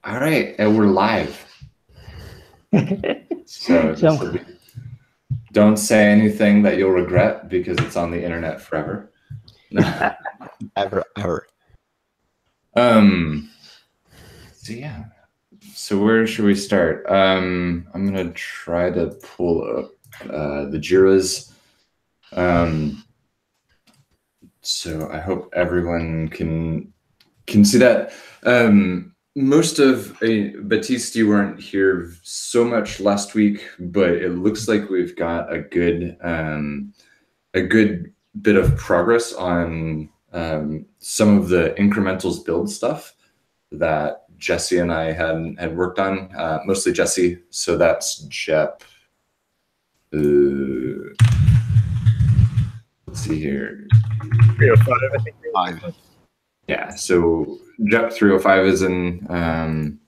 All right, and we're live. So this will be, don't say anything that you'll regret because it's on the internet forever. Ever. So yeah. So where should we start? I'm gonna try to pull up the JIRAs. So I hope everyone can see that. Most of Baptiste, you weren't here so much last week, but it looks like we've got a good bit of progress on some of the incrementals build stuff that Jesse and I had worked on, mostly Jesse. So that's JEP. Let's see here. 305, I think. 5. Yeah, so JEP 305 is in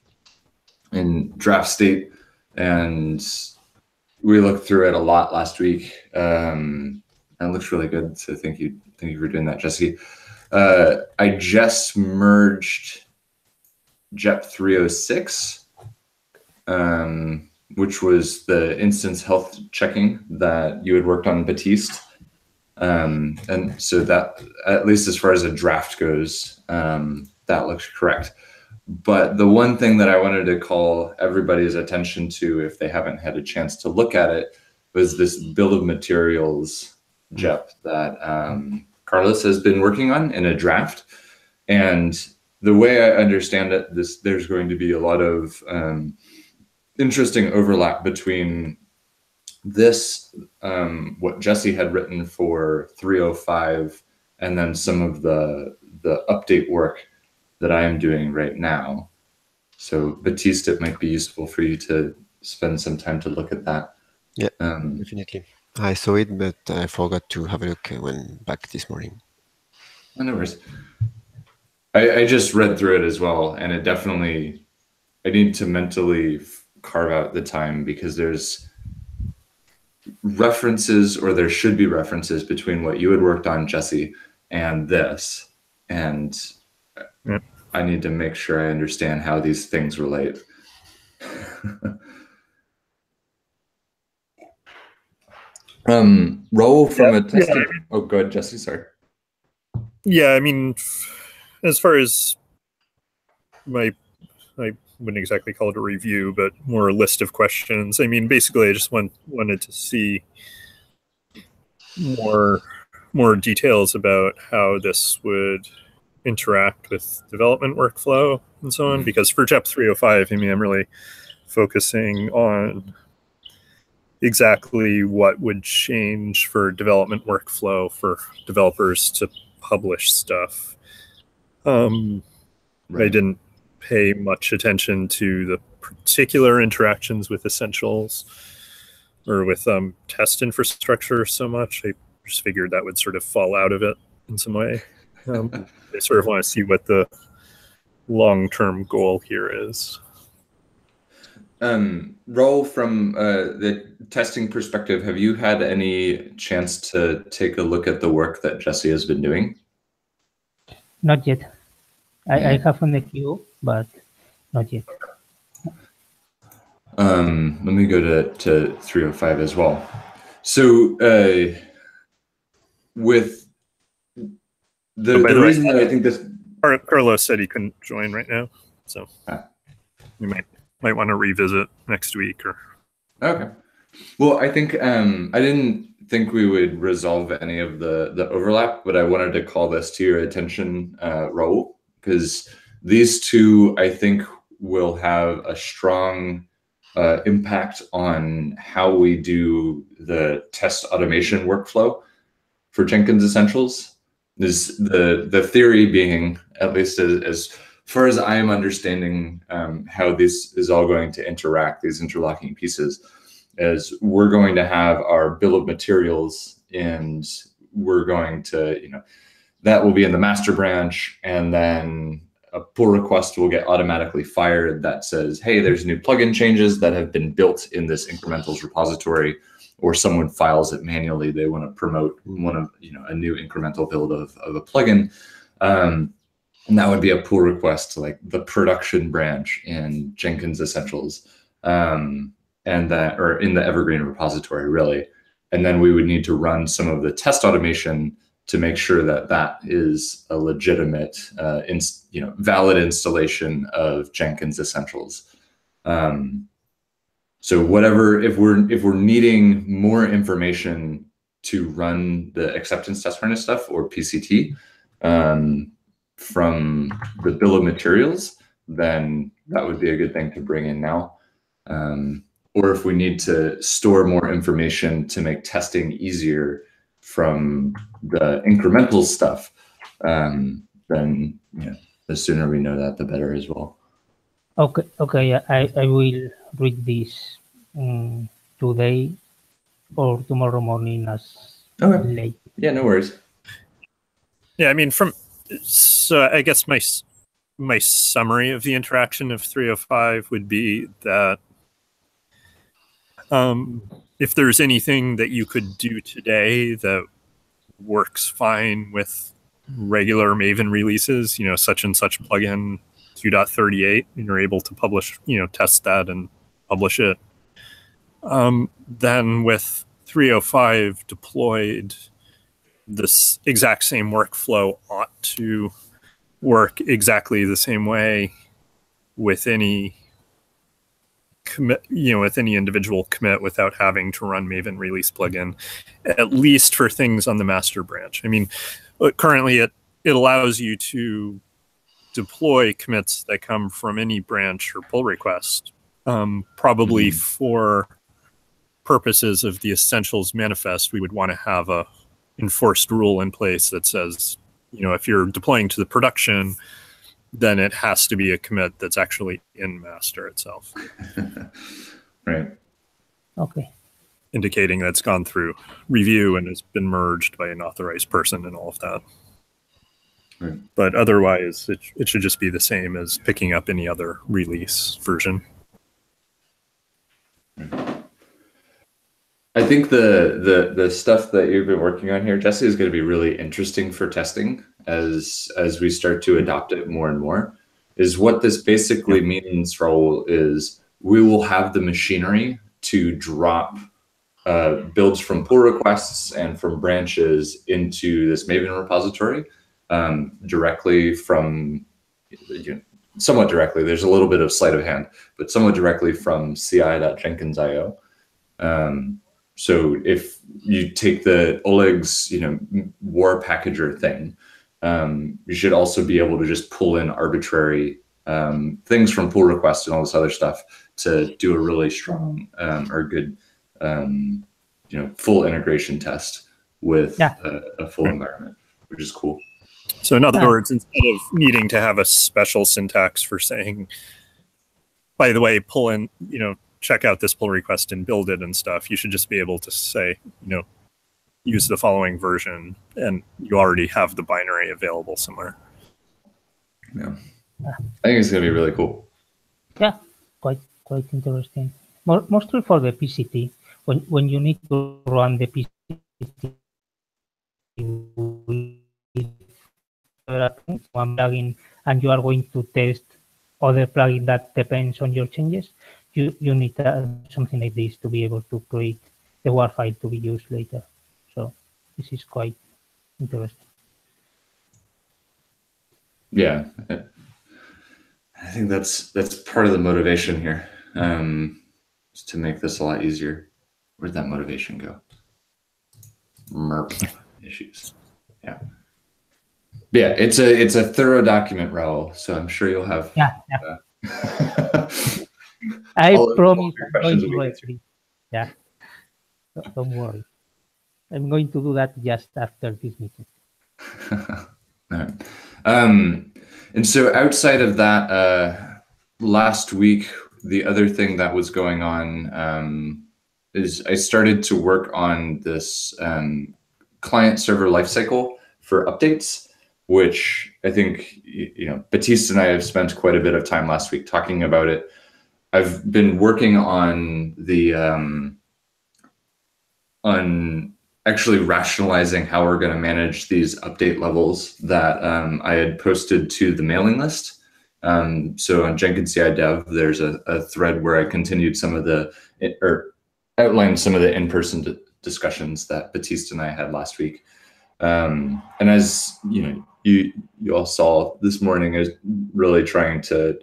draft state, and we looked through it a lot last week, and it looks really good. So thank you for doing that, Jesse. I just merged JEP 306, which was the instance health checking that you had worked on, Baptiste. And so that, at least as far as a draft goes, that looks correct. But the one thing that I wanted to call everybody's attention to, if they haven't had a chance to look at it, was this bill of materials JEP that Carlos has been working on in a draft. And the way I understand it, there's going to be a lot of interesting overlap between this, what Jesse had written for 305, and then some of the update work that I am doing right now. So Baptiste, it might be useful for you to spend some time to look at that. Yeah, definitely. I saw it, but I forgot to have a look when back this morning. No worries. I just read through it as well, and it definitely, I need to mentally carve out the time because there's references, or there should be references, between what you had worked on, Jesse, and this. And I need to make sure I understand how these things relate. Roll from a testing. Yeah. Oh, go ahead, Jesse. Sorry. Yeah, I mean, as far as I wouldn't exactly call it a review, but more a list of questions. I mean, basically, I just wanted to see more details about how this would interact with development workflow and so on. Because for JEP 305, I mean, I'm really focusing on exactly what would change for development workflow for developers to publish stuff. Right. I didn't pay much attention to the particular interactions with Essentials or with test infrastructure so much. I just figured that would sort of fall out of it in some way. I sort of want to see what the long-term goal here is. Roll from the testing perspective, have you had any chance to take a look at the work that Jesse has been doing? Not yet. I have on the queue, but not yet. Let me go to 305 as well. So with the reason that I think this... Carlos said he couldn't join right now, so we might want to revisit next week. Or okay. Well, I think I didn't think we would resolve any of the overlap, but I wanted to call this to your attention, Raul, because these two, I think, will have a strong impact on how we do the test automation workflow for Jenkins Essentials. Is the theory being, at least as far as I am understanding how this is all going to interact, these interlocking pieces, is we're going to have our bill of materials, and we're going to, that will be in the master branch, and then a pull request will get automatically fired that says, hey, there's new plugin changes that have been built in this incrementals repository, or someone files it manually. They want to promote a new incremental build of a plugin. And that would be a pull request to like the production branch in Jenkins Essentials, and that, or in the Evergreen repository, really. And then we would need to run some of the test automation to make sure that that is a legitimate, valid installation of Jenkins Essentials. So whatever, if we're needing more information to run the acceptance test harness stuff or PCT from the bill of materials, then that would be a good thing to bring in now. Or if we need to store more information to make testing easier from the incremental stuff, then the sooner we know that, the better as well. Okay. I will read this today or tomorrow morning as late. Yeah, no worries. Yeah, I mean, so I guess my summary of the interaction of 305 would be that if there's anything that you could do today that works fine with regular Maven releases, such and such plugin 2.38, and you're able to publish, test that and publish it, then with 305 deployed, this exact same workflow ought to work exactly the same way with any commit, with any individual commit without having to run Maven release plugin, at least for things on the master branch. I mean, currently it allows you to deploy commits that come from any branch or pull request, probably for purposes of the Essentials manifest. We would want to have a enforced rule in place that says, if you're deploying to the production, then it has to be a commit that's actually in master itself. Right. Okay. Indicating that's gone through review and has been merged by an authorized person and all of that. Right. But otherwise, it should just be the same as picking up any other release version. I think the stuff that you've been working on here, Jesse, is going to be really interesting for testing as we start to adopt it more and more. Is what this basically means, Raul, is we will have the machinery to drop builds from pull requests and from branches into this Maven repository directly from, somewhat directly. There's a little bit of sleight of hand, but somewhat directly from ci.jenkins.io. So if you take the Oleg's, war packager thing, you should also be able to just pull in arbitrary things from pull requests and all this other stuff to do a really strong or good, full integration test with a full environment, which is cool. So in other words, instead of needing to have a special syntax for saying, by the way, pull in, check out this pull request and build it and stuff, you should just be able to say, use the following version, and you already have the binary available somewhere. Yeah, I think it's going to be really cool. Yeah, quite interesting. Mostly for the PCT, when you need to run the PCT with one plugin and you are going to test other plugin that depends on your changes, you need something like this to be able to create the WAR file to be used later. So this is quite interesting. Yeah, I think that's part of the motivation here, is to make this a lot easier. Where'd that motivation go? MERP issues. Yeah. Yeah, it's a thorough document, Raul. So I'm sure you'll have. Yeah. I promise I'm going to read it. Yeah. Don't worry. I'm going to do that just after this meeting. All right. And so outside of that, last week, the other thing that was going on is I started to work on this client server lifecycle for updates, which I think, Baptiste and I have spent quite a bit of time last week talking about it. I've been working on the on actually rationalizing how we're going to manage these update levels that I had posted to the mailing list. So on Jenkins CI Dev, there's a thread where I continued some of the, or outlined some of the in-person discussions that Baptiste and I had last week. And as you know, you all saw this morning, is really trying to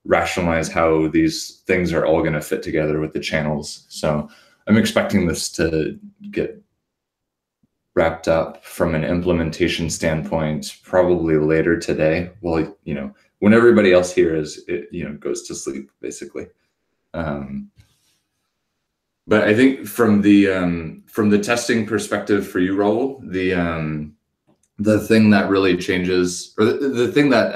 rationalize how these things are all going to fit together with the channels. So I'm expecting this to get wrapped up from an implementation standpoint probably later today. Well, you know, when everybody else here is, goes to sleep, basically. But I think from the testing perspective for you, Raul, the thing that really changes, or the thing that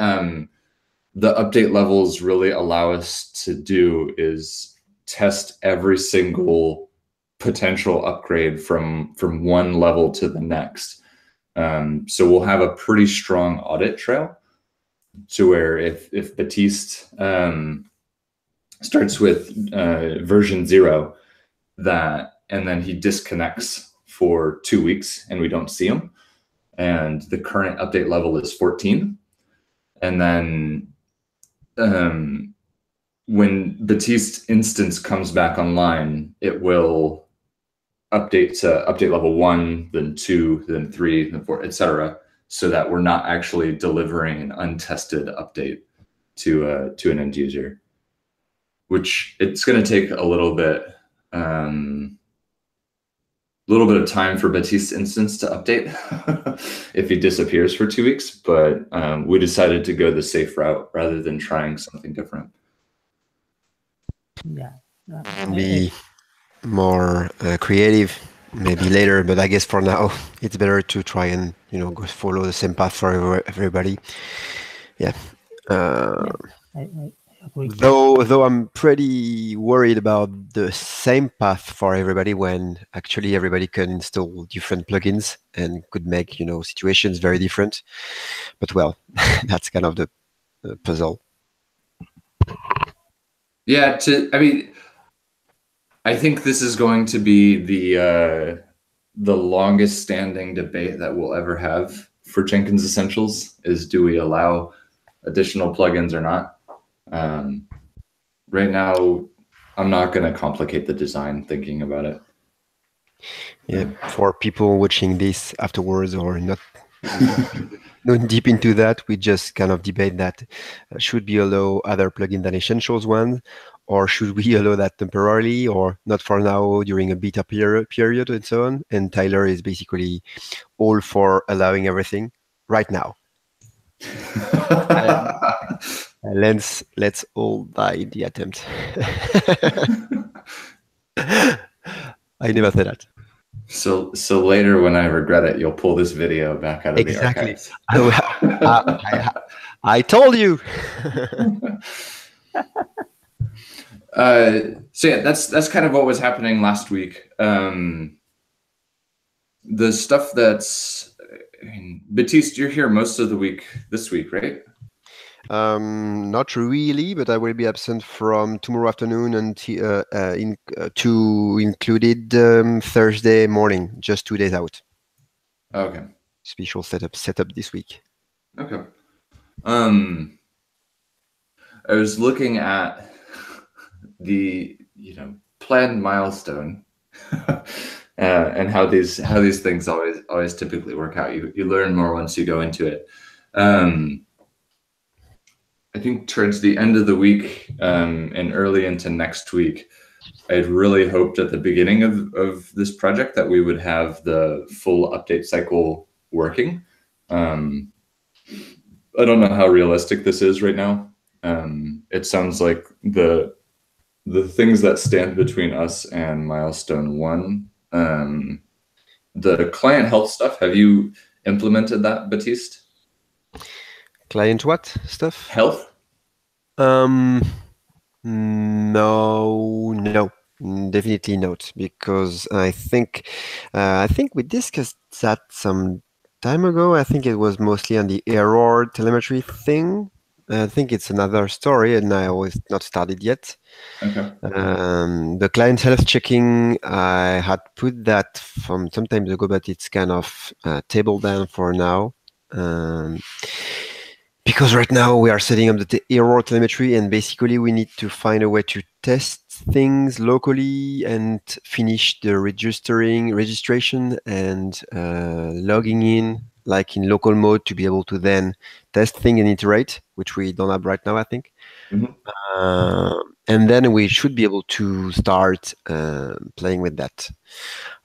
the update levels really allow us to do, is test every single potential upgrade from one level to the next. So we'll have a pretty strong audit trail, to where if Baptiste starts with version 0, and then he disconnects for 2 weeks and we don't see him, and the current update level is 14, and then when Baptiste instance comes back online, it will update to update level 1, then 2, then 3, then 4, etc., so that we're not actually delivering an untested update to an end user, which it's going to take a little bit of time for Baptiste instance to update if he disappears for 2 weeks. But we decided to go the safe route rather than trying something different. Yeah. Be more creative maybe later, but I guess for now it's better to try and go follow the same path for everybody. Yeah. I agree. Though I'm pretty worried about the same path for everybody, when actually everybody can install different plugins and could make situations very different. But well, that's kind of the puzzle. Yeah, I think this is going to be the longest standing debate that we'll ever have for Jenkins Essentials, is do we allow additional plugins or not? Right now, I'm not going to complicate the design thinking about it. Yeah, for people watching this afterwards or not going deep into that, we just kind of debate that should we allow other plugin than Essentials ones, or should we allow that temporarily or not for now during a beta period and so on. And Tyler is basically all for allowing everything right now. Let's all die in the attempt. I never said that. So later, when I regret it, you'll pull this video back out of the archives. I told you. So yeah, that's kind of what was happening last week. The stuff that's, Baptiste, you're here most of the week this week, right? Not really, but I will be absent from tomorrow afternoon until to included Thursday morning, just 2 days out. Okay. Special setup this week. Okay. I was looking at the planned milestone and how these things always typically work out. You learn more once you go into it. I think towards the end of the week and early into next week, I'd really hoped at the beginning of this project that we would have the full update cycle working. I don't know how realistic this is right now. It sounds like the things that stand between us and milestone 1, the client health stuff, have you implemented that, Baptiste? Client what stuff? Health? No, definitely not, because I think we discussed that some time ago. I think it was mostly on the error telemetry thing, I think it's another story, and I was not started yet. Okay. The client health checking, I had put that from some time ago, but it's kind of tabled down for now. Because right now we are setting up the error telemetry, and basically we need to find a way to test things locally and finish the registration and logging in like in local mode to be able to then test things and iterate, which we don't have right now, I think. Mhm. And then we should be able to start playing with that.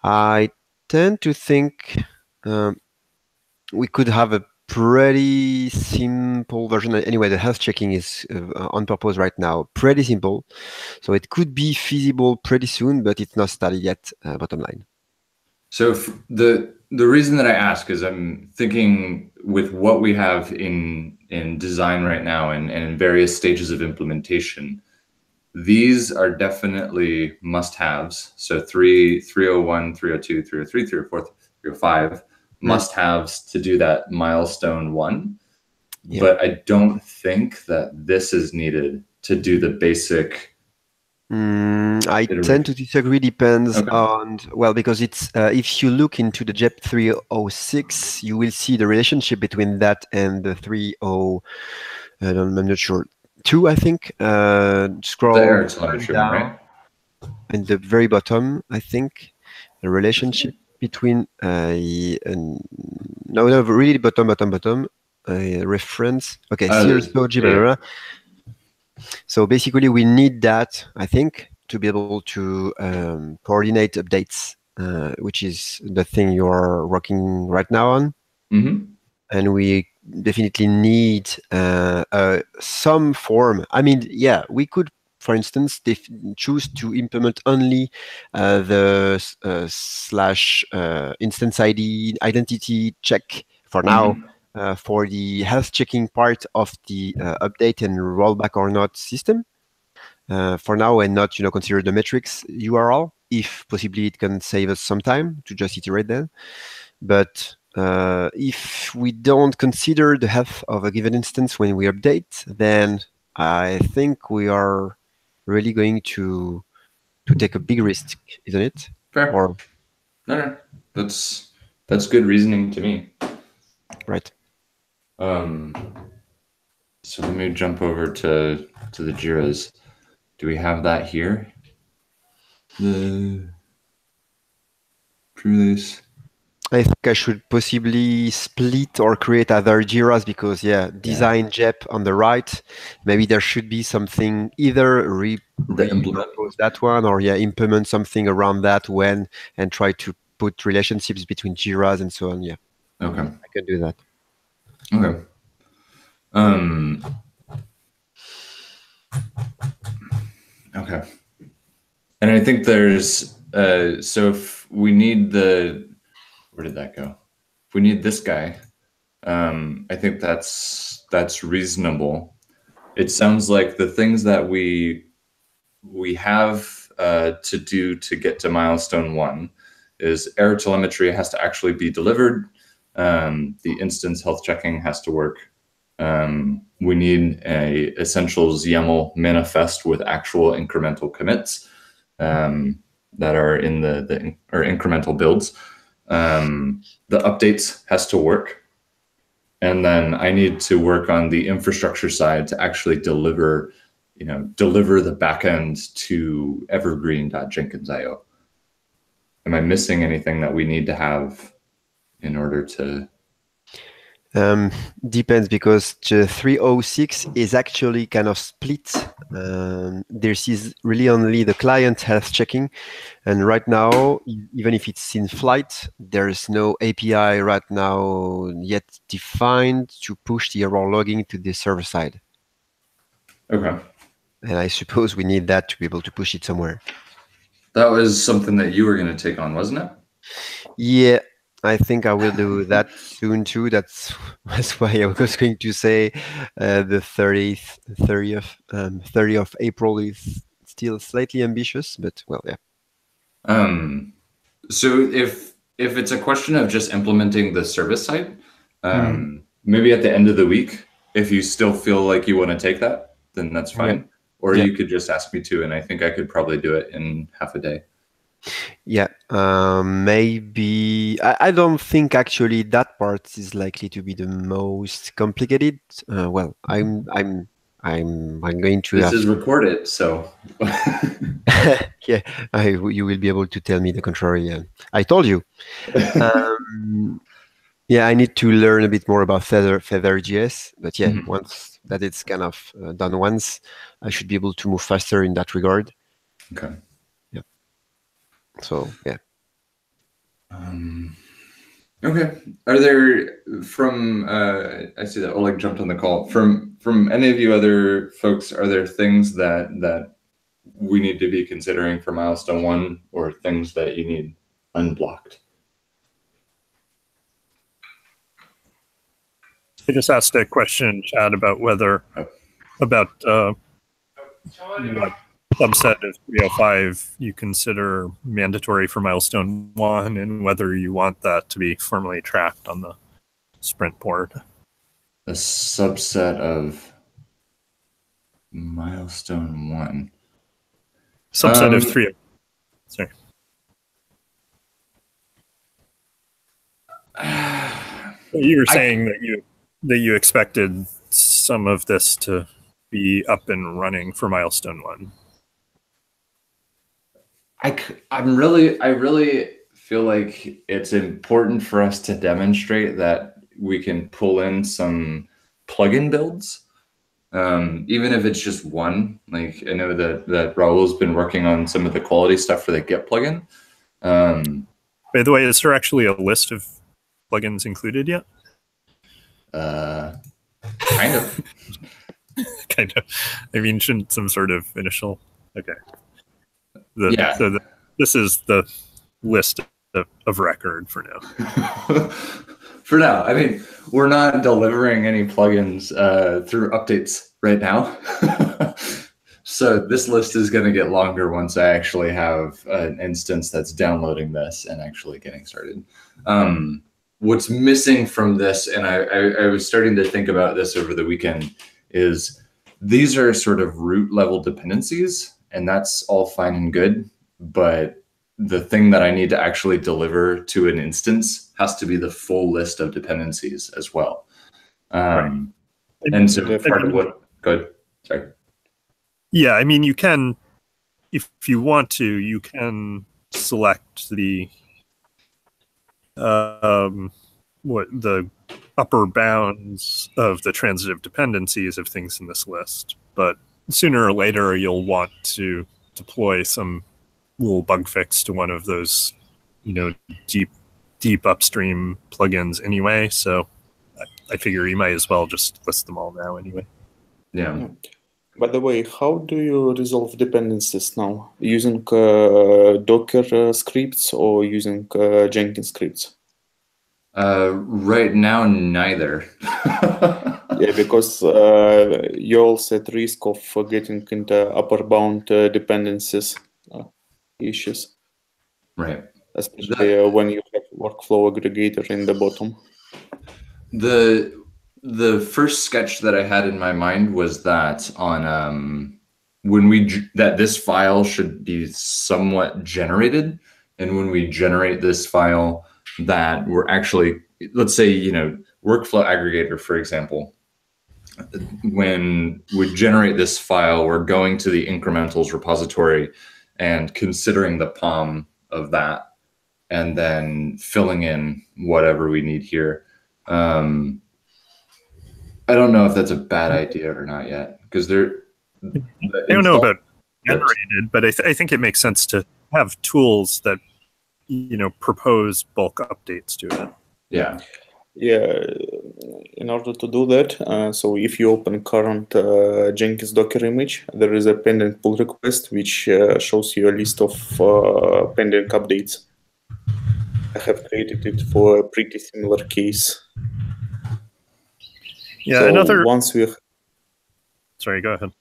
I tend to think we could have a pretty simple version. Anyway, the health checking is on purpose right now, pretty simple. So it could be feasible pretty soon, but it's not started yet, bottom line. So the reason that I ask is I'm thinking with what we have in design right now and in various stages of implementation, these are definitely must-haves. So 301, 302, 303, 304, 305 must-haves to do that milestone one. Yeah. But I don't think that this is needed to do the basic. I tend to disagree. Depends on, well, because it's if you look into the JEP 306, you will see the relationship between that and the 30. I'm not sure. 2, I think. Scroll The error telemetry one, down, right? and the very bottom, I think, the relationship between no, really bottom reference. Okay, series logic, blah, blah, blah. So basically, we need that, I think, to be able to coordinate updates, which is the thing you're working right now on. Mm-hmm. And we definitely need some form. I mean, yeah, we could, for instance, choose to implement only the slash instance ID identity check for now. For the health checking part of the update and rollback or not system for now, and not consider the metrics URL. If possibly it can save us some time to just iterate then. But if we don't consider the health of a given instance when we update, then I think we are really going to take a big risk, isn't it? Fair. Or no, that's good reasoning to me. Right. So let me jump over to the Jiras. Do we have that here? The pre-release. I think I should possibly split or create other Jiras because, design JEP on the right. Maybe there should be something either repurpose that one or implement something around that and try to put relationships between Jiras and so on. Yeah. Okay. I can do that. Okay. Okay. And I think there's so if we need where did that go? If we need this guy, I think that's reasonable. It sounds like the things that we have to do to get to milestone 1 is error telemetry has to actually be delivered. The instance health checking has to work. We need a essentials YAML manifest with actual incremental commits that are in the or incremental builds. The updates has to work. And then I need to work on the infrastructure side to actually deliver the backend to evergreen.jenkins.io. Am I missing anything that we need to have in order to? Depends, because the 306 is actually kind of split. There is really only the client health checking. And right now, even if it's in flight, there is no API right now yet defined to push the error logging to the server side. Okay. And I suppose we need that to be able to push it somewhere. That was something that you were going to take on, wasn't it? Yeah, I think I will do that soon too. That's why I was going to say the 30th of April is still slightly ambitious, but well, yeah. So if it's a question of just implementing the service side, maybe at the end of the week, if you still feel like you want to take that, then that's fine. Or Yeah. you could just ask me to, and I think I could probably do it in half a day. Yeah, maybe I don't think actually that part is likely to be the most complicated. Well, I'm going to This have is recorded, so yeah, you will be able to tell me the contrary. I told you. Yeah, I need to learn a bit more about Feather.js, but yeah, once that it's kind of done once, I should be able to move faster in that regard. Okay. Yeah. So yeah. Okay. Are there from I see that Oleg jumped on the call. From any of you other folks, are there things that we need to be considering for milestone 1 or things that you need unblocked? I just asked a question, Chad, about whether about what subset of 305 you consider mandatory for milestone 1 and whether you want that to be formally tracked on the sprint board. A subset of milestone 1. Subset of 3. Sorry. You were saying that you expected some of this to be up and running for milestone 1. I really feel like it's important for us to demonstrate that we can pull in some plugin builds, even if it's just one. Like I know that Raul's been working on some of the quality stuff for the Git plugin. By the way, is there actually a list of plugins included yet? Kind of. Kind of. I mean, shouldn't some sort of initial? Okay. Yeah. So this is the list of record for now. For now, I mean, we're not delivering any plugins through updates right now. So this list is going to get longer once I actually have an instance that's downloading this and actually getting started. What's missing from this, and I was starting to think about this over the weekend, is these are sort of root level dependencies, and that's all fine and good. But the thing that I need to actually deliver to an instance has to be the full list of dependencies as well. Right. And so part of what, good, sorry. Yeah, I mean, you can, if you want to, you can select the the upper bounds of the transitive dependencies of things in this list. But sooner or later, you'll want to deploy some little bug fix to one of those, deep upstream plugins anyway. So I figure you might as well just list them all now anyway. Yeah. By the way, how do you resolve dependencies now? Using Docker scripts or using Jenkins scripts? Right now, neither. Yeah, because you're also at risk of getting into upper bound dependencies issues. Right. Especially when you have workflow aggregator in the bottom. The first sketch that I had in my mind was that on that this file should be somewhat generated, and when we generate this file, that we're actually, let's say, workflow aggregator, for example, when we generate this file, we're going to the incrementals repository and considering the POM of that, and then filling in whatever we need here. I don't know if that's a bad idea or not yet, because I don't know about generated, but I think it makes sense to have tools that propose bulk updates to it. Yeah. In order to do that, so if you open current Jenkins Docker image, there is a pending pull request which shows you a list of pending updates. I have created it for a pretty similar case. Yeah, so once we... Sorry, go ahead.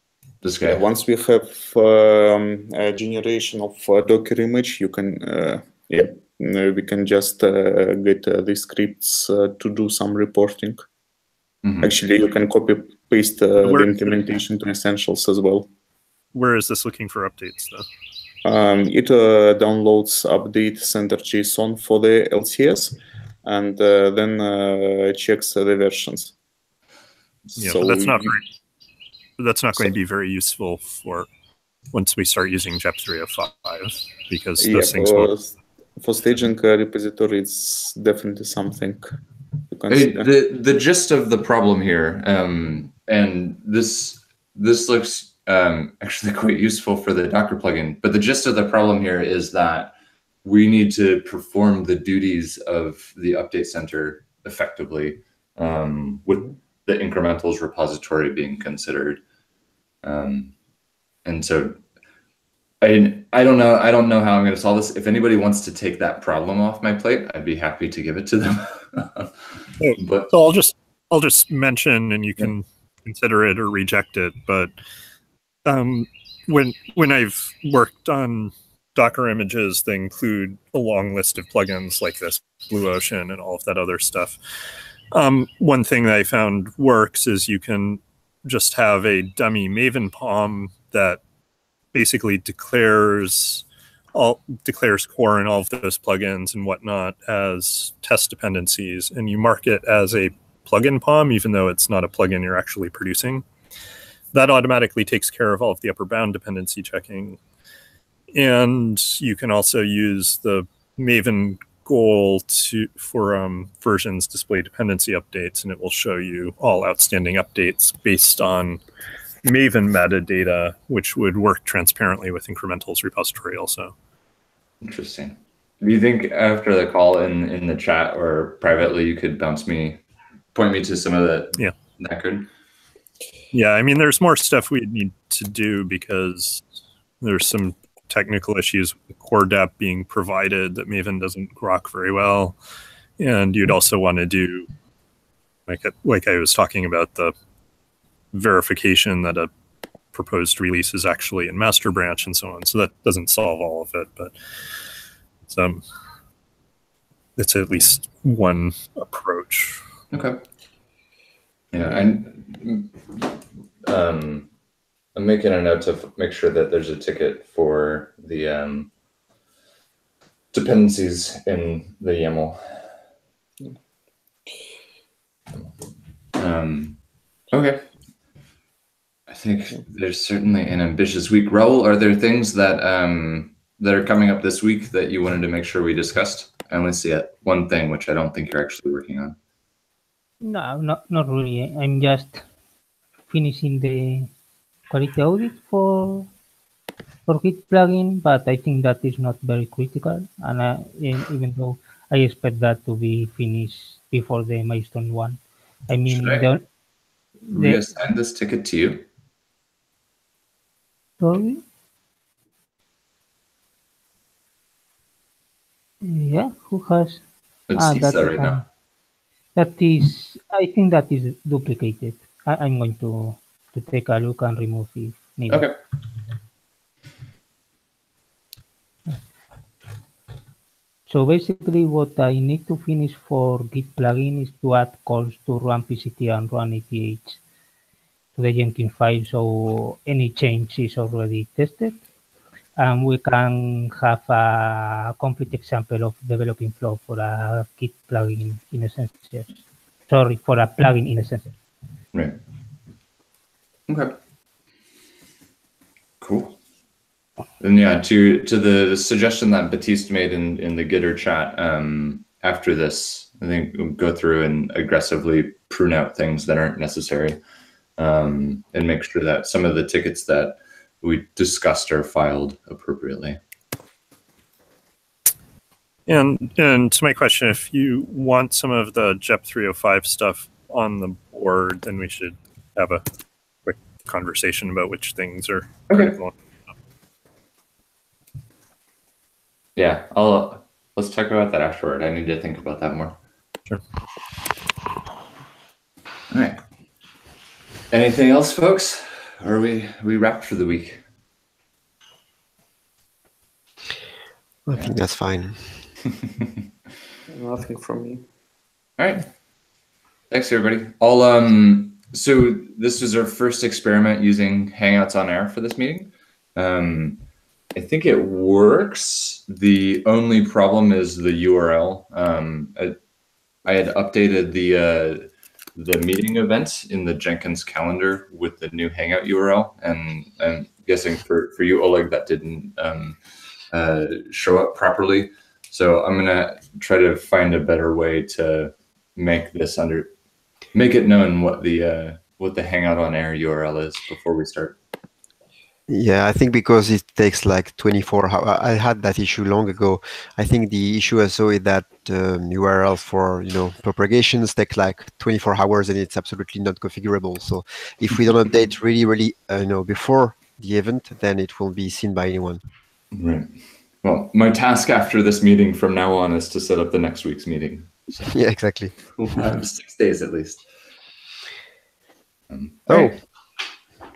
Once we have a generation of Docker image, you can, we can just get these scripts to do some reporting. Actually, you can copy paste the implementation to Essentials as well. Where is this looking for updates though? It downloads update center JSON for the LCS and then checks the versions. Yeah, so but that's not going to be very useful for once we start using JEP 305 because those things won't. For staging repository, it's definitely something to consider. The gist of the problem here, and this looks actually quite useful for the Docker plugin, but the gist of the problem here is that we need to perform the duties of the update center effectively with the incrementals repository being considered. And so I don't know how I'm going to solve this. If anybody wants to take that problem off my plate, I'd be happy to give it to them. But so I'll just mention, and you can consider it or reject it. But when I've worked on Docker images, they include a long list of plugins like this, Blue Ocean, and all of that other stuff. One thing that I found works is you can just have a dummy Maven POM that basically declares core and all of those plugins and whatnot as test dependencies, and you mark it as a plugin POM, even though it's not a plugin you're actually producing. That automatically takes care of all of the upper bound dependency checking. And you can also use the Maven goal for versions display dependency updates, and it will show you all outstanding updates based on Maven metadata, which would work transparently with incrementals repository also. Interesting. Do you think after the call in the chat or privately, you could point me to some of that code? Yeah, I mean, there's more stuff we need to do because there's some technical issues with core dep being provided that Maven doesn't grok very well. And you'd also want to do, like I was talking about, the verification that a proposed release is actually in master branch and so on. So that doesn't solve all of it, but it's at least one approach. Okay. Yeah, I'm making a note to make sure that there's a ticket for the dependencies in the YAML. Okay. I think there's certainly an ambitious week. Raul, are there things that that are coming up this week that you wanted to make sure we discussed? I only see one thing, which I don't think you're actually working on. No, not really. I'm just finishing the quality audit for Git plugin, but I think that is not very critical. And even though I expect that to be finished before the milestone 1. I mean, should we assign this ticket to you? Sorry? Yeah, who has? It's right now. That is, I think that is duplicated. I'm going to take a look and remove if needed. Okay. So basically what I need to finish for Git plugin is to add calls to run PCT and run ETH to the Jenkins file, so any change is already tested. And we can have a complete example of developing flow for a Git plugin in Essentials. Sorry, for a plugin in Essentials. Right. Okay. Cool. And yeah, to the suggestion that Baptiste made in the Gitter chat, after this, I think we'll go through and aggressively prune out things that aren't necessary, and make sure that some of the tickets that we discussed are filed appropriately. And to my question, if you want some of the JEP 305 stuff on the board, then we should have a quick conversation about which things are critical. Yeah, let's talk about that afterward. I need to think about that more. Sure. All right. Anything else, folks? Or are we wrapped for the week? I think that's fine. Nothing from me. All right. Thanks, everybody. So this was our first experiment using Hangouts on Air for this meeting. I think it works. The only problem is the URL. I had updated the meeting events in the Jenkins calendar with the new Hangout URL, and I'm guessing for you, Oleg, that didn't show up properly. So I'm gonna try to find a better way to make it known what the Hangout on Air URL is before we start. Yeah, I think because it takes like 24 hours. I had that issue long ago. I think the issue also is that URL for propagations take like 24 hours and it's absolutely not configurable. So if we don't update really before the event, then it will be seen by anyone. Right. Well, my task after this meeting from now on is to set up the next week's meeting. So Yeah, exactly. we'll have 6 days at least.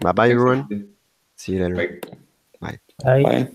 Bye-bye, everyone. See you later. Bye. Bye. Bye. Bye.